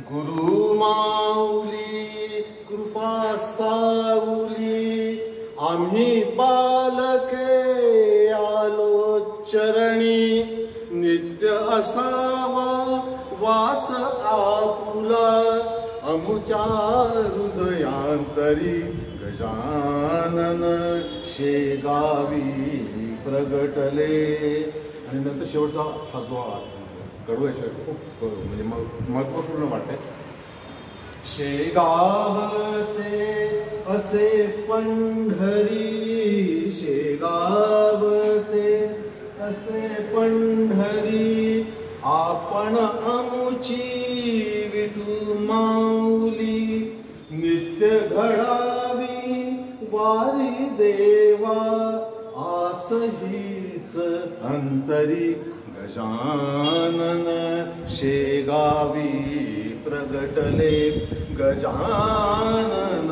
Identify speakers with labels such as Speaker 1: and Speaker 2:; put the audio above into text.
Speaker 1: गुरु माऊली कृपा साऊली आम्ही बालके आलो चरणी नित्य असावा वास आपुला अमुच्या हृदयांतरी गजानन शेगावी प्रगटले. आणि नंतर शेवटचा हा जो कडू आहे खूप म्हणजे महत्वपूर्ण वाटतंय. शेगावते असे पंढरी शेगावते असे पंढरी आपण अमुची विठू माऊली नित्य घडावी वारी देवा आस हीच अंतरी गजानन शेगावी प्रगटले गजानन